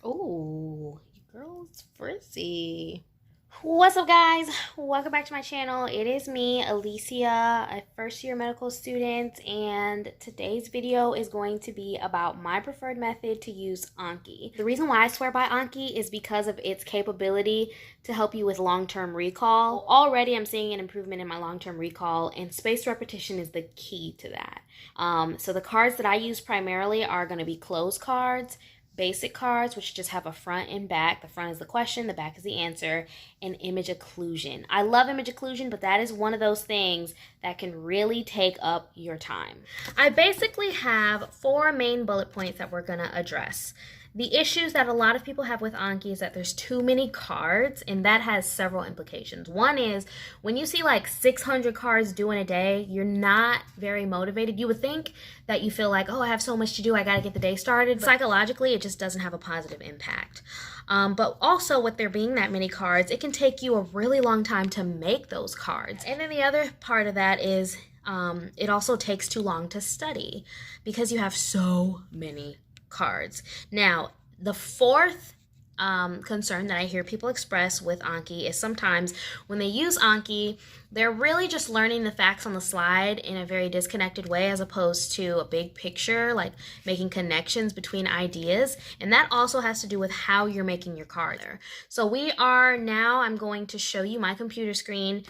Oh, your girl's frizzy. What's up, guys? Welcome back to my channel. It is me, Alicia, a first-year medical student, and today's video is going to be about my preferred method to use Anki. The reason why I swear by Anki is because of its capability to help you with long-term recall. Already, I'm seeing an improvement in my long-term recall, and spaced repetition is the key to that. So the cards that I use primarily are going to be closed cards, basic cards, which just have a front and back. The front is the question, the back is the answer, and image occlusion. I love image occlusion, but that is one of those things that can really take up your time. I basically have 4 main bullet points that we're gonna address. The issues that a lot of people have with Anki is that there's too many cards, and that has several implications. One is when you see like 600 cards due in a day, you're not very motivated. You would think that you feel like, oh, I have so much to do, I gotta get the day started. But psychologically, it just doesn't have a positive impact. But also with there being that many cards, it can take you a really long time to make those cards. And then the other part of that is it also takes too long to study because you have so many cards. Now, the fourth concern that I hear people express with Anki is sometimes when they use Anki, they're really just learning the facts on the slide in a very disconnected way as opposed to a big picture, like making connections between ideas. And that also has to do with how you're making your card. So I'm going to show you my computer screen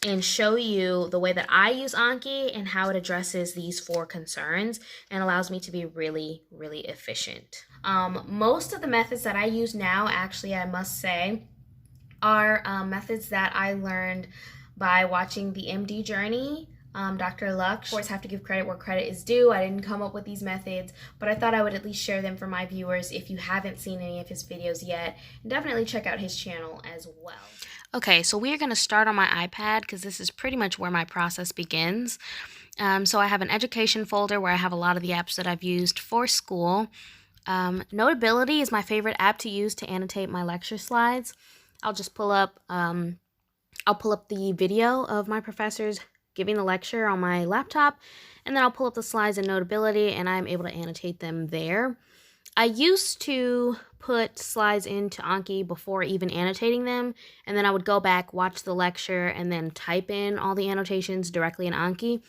and show you the way that I use Anki and how it addresses these 4 concerns and allows me to be really, really efficient. Most of the methods that I use now, actually, I must say, are methods that I learned by watching the MD Journey. Dr. Lux. Of course, have to give credit where credit is due. I didn't come up with these methods, but I thought I would at least share them for my viewers if you haven't seen any of his videos yet. And definitely check out his channel as well. Okay, so we are going to start on my iPad because this is pretty much where my process begins. So I have an education folder where I have a lot of the apps that I've used for school. Notability is my favorite app to use to annotate my lecture slides. I'll just pull up the video of my professors giving the lecture on my laptop, and then I'll pull up the slides in Notability, and I'm able to annotate them there. I used to put slides into Anki before even annotating them, and then I would go back, watch the lecture, and then type in all the annotations directly in Anki.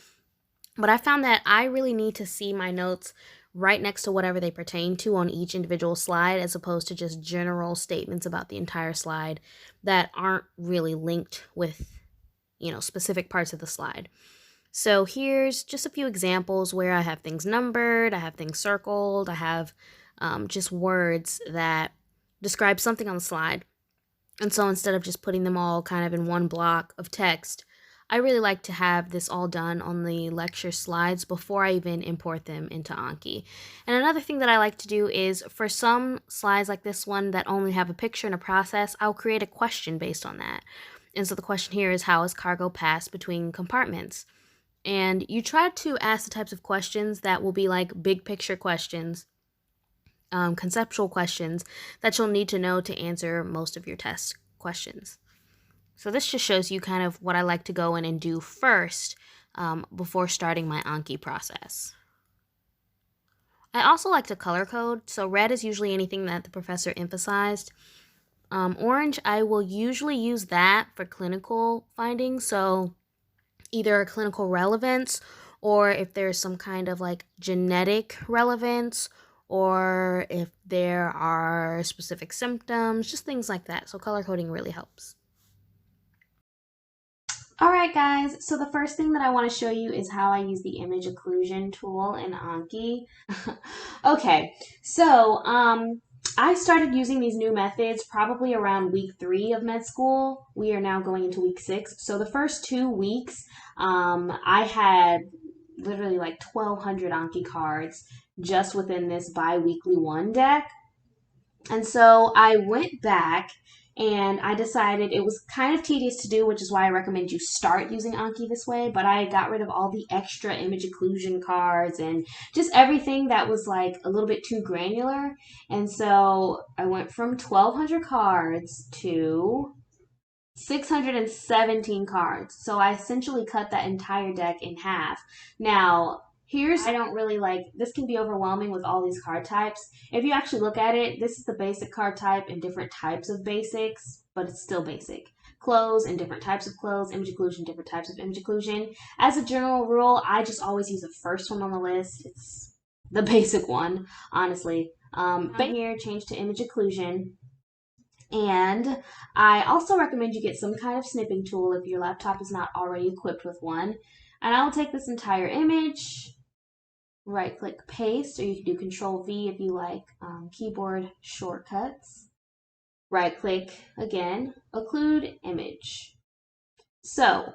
But I found that I really need to see my notes right next to whatever they pertain to on each individual slide, as opposed to just general statements about the entire slide that aren't really linked with, specific parts of the slide. So here's just a few examples where I have things numbered, I have things circled, I have just words that describe something on the slide. And so instead of just putting them all kind of in one block of text, I really like to have this all done on the lecture slides before I even import them into Anki. And another thing that I like to do is for some slides like this one that only have a picture and a process, I'll create a question based on that. And so the question here is, how is cargo passed between compartments? And you try to ask the types of questions that will be like big picture questions, conceptual questions that you'll need to know to answer most of your test questions. So this just shows you kind of what I like to go in and do first before starting my Anki process. I also like to color code. So red is usually anything that the professor emphasized. Orange, I will usually use that for clinical findings. So either a clinical relevance, or if there's some kind of like genetic relevance, or if there are specific symptoms, just things like that. So color coding really helps. Alright guys, so the first thing that I want to show you is how I use the image occlusion tool in Anki. Okay, so I started using these new methods probably around week 3 of med school. We are now going into week 6. So the first 2 weeks, I had literally like 1,200 Anki cards just within this bi-weekly 1 deck. And so I went back and I decided it was kind of tedious to do, which is why I recommend you start using Anki this way. But I got rid of all the extra image occlusion cards and just everything that was like a little bit too granular. And so I went from 1,200 cards to 617 cards. So I essentially cut that entire deck in half. Now, I don't really like, this can be overwhelming with all these card types. If you actually look at it, this is the basic card type and different types of basics, but it's still basic. Clothes and different types of clothes, image occlusion, different types of image occlusion. As a general rule, I just always use the first one on the list. It's the basic one, honestly. But here, change to image occlusion. And I also recommend you get some kind of snipping tool if your laptop is not already equipped with one. And I will take this entire image, right click paste, or you can do Control V if you like keyboard shortcuts. Right click again, occlude image. So,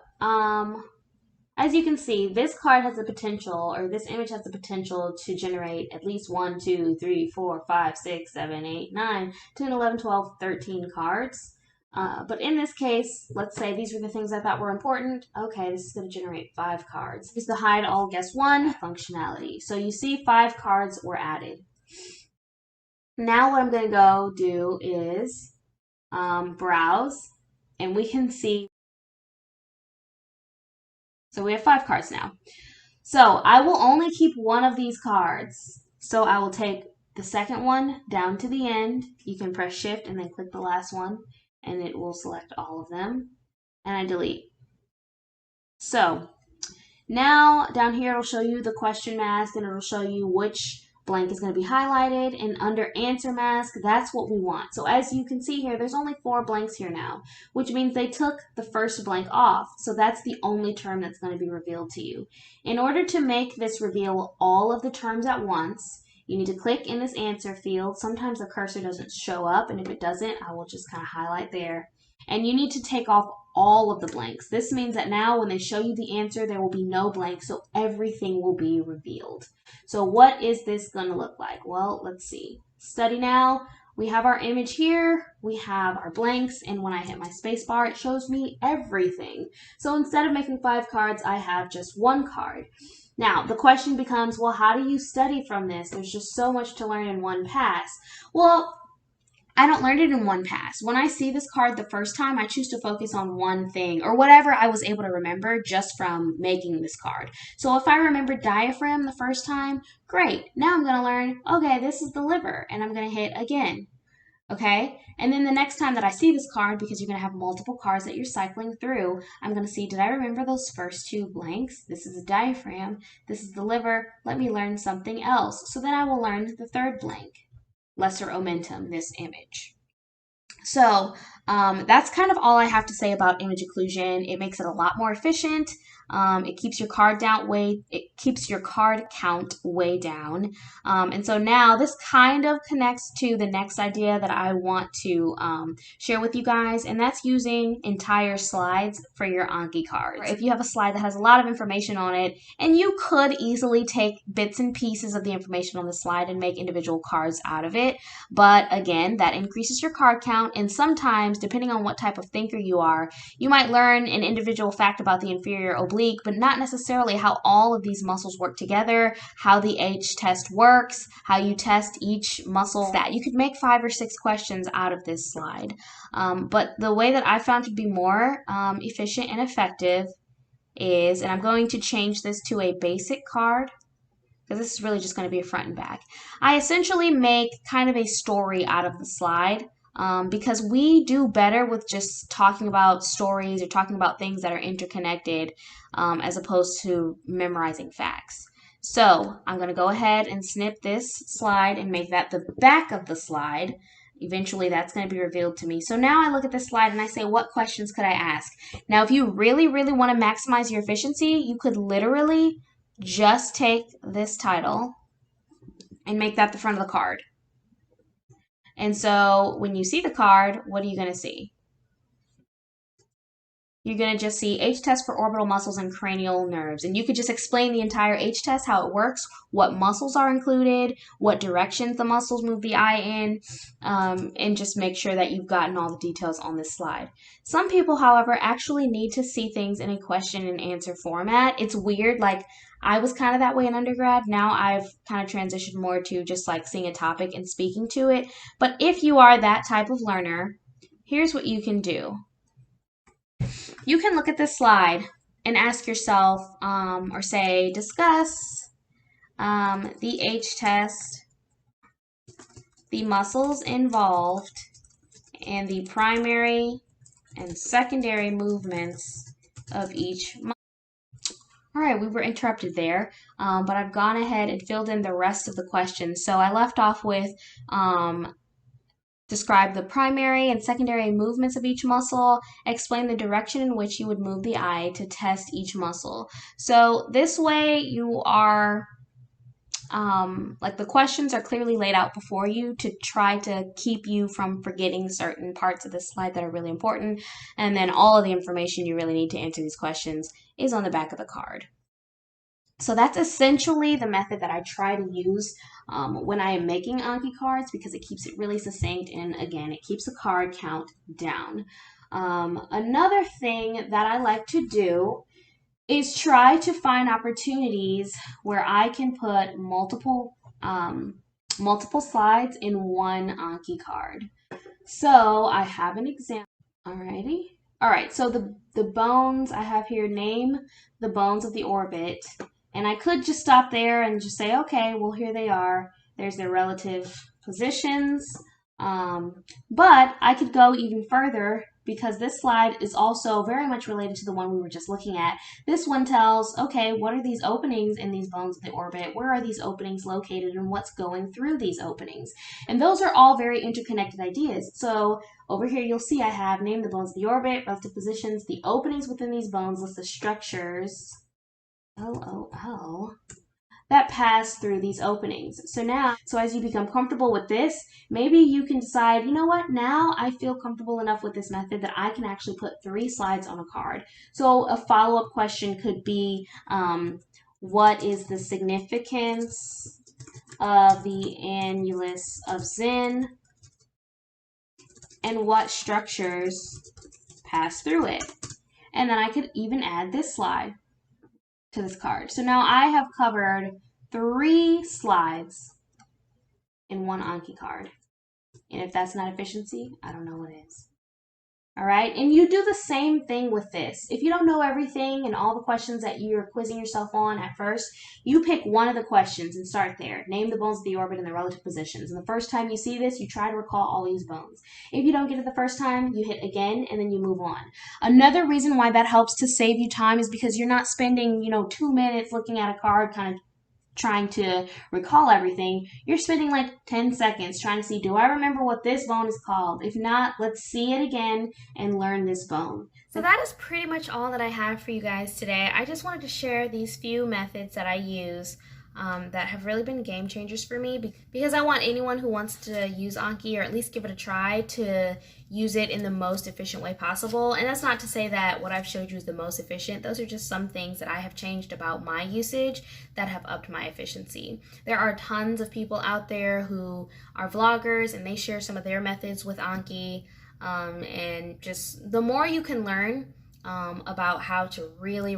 as you can see, this card has the potential, or this image has the potential to generate at least 1, 2, 3, 4, 5, 6, 7, 8, 9, 10, 11, 12, 13 cards. But in this case, let's say these were the things I thought were important. Okay, this is going to generate 5 cards. Use the hide all guess one functionality. So you see 5 cards were added. Now what I'm going to go do is browse, and we can see. So we have 5 cards now. So I will only keep one of these cards. So I will take the second one down to the end. You can press shift and then click the last one, and it will select all of them. And I delete. So now down here it'll show you the question mask, and it'll show you which blank is going to be highlighted, and under answer mask, that's what we want. So as you can see here, there's only 4 blanks here now, which means they took the first blank off. So that's the only term that's going to be revealed to you. In order to make this reveal all of the terms at once, you need to click in this answer field. Sometimes the cursor doesn't show up, and if it doesn't, I will just kind of highlight there. And you need to take off all of the blanks. This means that now when they show you the answer, there will be no blanks, so everything will be revealed. So what is this going to look like? Well, let's see. Study now. We have our image here, we have our blanks, and when I hit my space bar, it shows me everything. So instead of making 5 cards, I have just 1 card. Now, the question becomes, well, how do you study from this? There's just so much to learn in one pass. Well, I don't learn it in one pass. When I see this card the first time, I choose to focus on one thing or whatever I was able to remember just from making this card. So if I remember diaphragm the first time, great. Now I'm going to learn, okay, this is the liver, and I'm going to hit again. Okay? And then the next time that I see this card, because you're going to have multiple cards that you're cycling through, I'm going to see, did I remember those first 2 blanks? This is a diaphragm. This is the liver. Let me learn something else. So then I will learn the 3rd blank. Lesser omentum, this image. So that's kind of all I have to say about image occlusion. It makes it a lot more efficient. It keeps your card count way down. And so now this kind of connects to the next idea that I want to share with you guys, and that's using entire slides for your Anki cards. If you have a slide that has a lot of information on it, and you could easily take bits and pieces of the information on the slide and make individual cards out of it, but again, that increases your card count, and sometimes, depending on what type of thinker you are, you might learn an individual fact about the inferior oblique, but not necessarily how all of these muscles work together, how the H test works, how you test each muscle. That you could make 5 or 6 questions out of this slide. But the way that I found to be more efficient and effective is, and I'm going to change this to a basic card, because this is really just going to be a front and back. I essentially make kind of a story out of the slide. Because we do better with just talking about stories or talking about things that are interconnected as opposed to memorizing facts. So I'm going to go ahead and snip this slide and make that the back of the slide. Eventually that's going to be revealed to me. So now I look at this slide and I say, what questions could I ask? Now, if you really, really want to maximize your efficiency, you could literally just take this title and make that the front of the card. And so when you see the card, what are you going to see? You're going to just see H test for orbital muscles and cranial nerves. And you could just explain the entire H test, how it works, what muscles are included, what directions the muscles move the eye in, and just make sure that you've gotten all the details on this slide. Some people, however, actually need to see things in a question and answer format. It's weird, like I was kind of that way in undergrad. Now I've kind of transitioned more to just like seeing a topic and speaking to it. But if you are that type of learner, here's what you can do. You can look at this slide and ask yourself, or say, discuss the H test, the muscles involved, and the primary and secondary movements of each muscle. All right, we were interrupted there, but I've gone ahead and filled in the rest of the questions. So I left off with describe the primary and secondary movements of each muscle, explain the direction in which you would move the eye to test each muscle. So this way you are like the questions are clearly laid out before you to try to keep you from forgetting certain parts of the slide that are really important. And then all of the information you really need to answer these questions is on the back of the card. So that's essentially the method that I try to use when I am making Anki cards, because it keeps it really succinct, and again, it keeps the card count down. Another thing that I like to do is try to find opportunities where I can put multiple slides in one Anki card. So I have an example. Alrighty. Alright, so the bones I have here, name the bones of the orbit. And I could just stop there and just say, okay, well, here they are. There's their relative positions. But I could go even further, because this slide is also very much related to the one we were just looking at. This one tells, okay, what are these openings in these bones of the orbit? Where are these openings located, and what's going through these openings? And those are all very interconnected ideas. So over here you'll see I have named the bones of the orbit, relative positions, the openings within these bones, list the structures, that pass through these openings. So as you become comfortable with this, maybe you can decide, you know what, now I feel comfortable enough with this method that I can actually put 3 slides on a card. So a follow-up question could be, what is the significance of the annulus of Zinn, and what structures pass through it? And then I could even add this slide to this card. So now I have covered 3 slides in one Anki card. And if that's not efficiency, I don't know what is. All right, and you do the same thing with this. If you don't know everything and all the questions that you're quizzing yourself on at first, you pick one of the questions and start there. Name the bones of the orbit and their relative positions. And the first time you see this, you try to recall all these bones. If you don't get it the first time, you hit again and then you move on. Another reason why that helps to save you time is because you're not spending, 2 minutes looking at a card kind of trying to recall everything. You're spending like 10 seconds trying to see, do I remember what this bone is called? If not, let's see it again and learn this bone. So that is pretty much all that I have for you guys today. I just wanted to share these few methods that I use that have really been game changers for me, because I want anyone who wants to use Anki, or at least give it a try, to use it in the most efficient way possible. And that's not to say that what I've showed you is the most efficient. Those are just some things that I have changed about my usage that have upped my efficiency. There are tons of people out there who are vloggers, and they share some of their methods with Anki, and just the more you can learn about how to really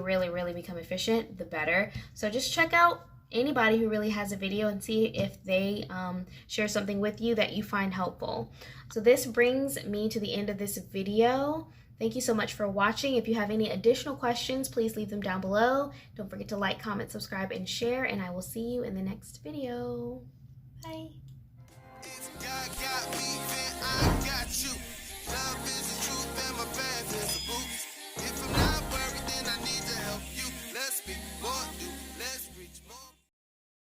become efficient, the better. So just check out anybody who really has a video and see if they share something with you that you find helpful. So this brings me to the end of this video. Thank you so much for watching. If you have any additional questions, please leave them down below. Don't forget to like, comment, subscribe, and share, and I will see you in the next video. Bye. If God got me, then I got you.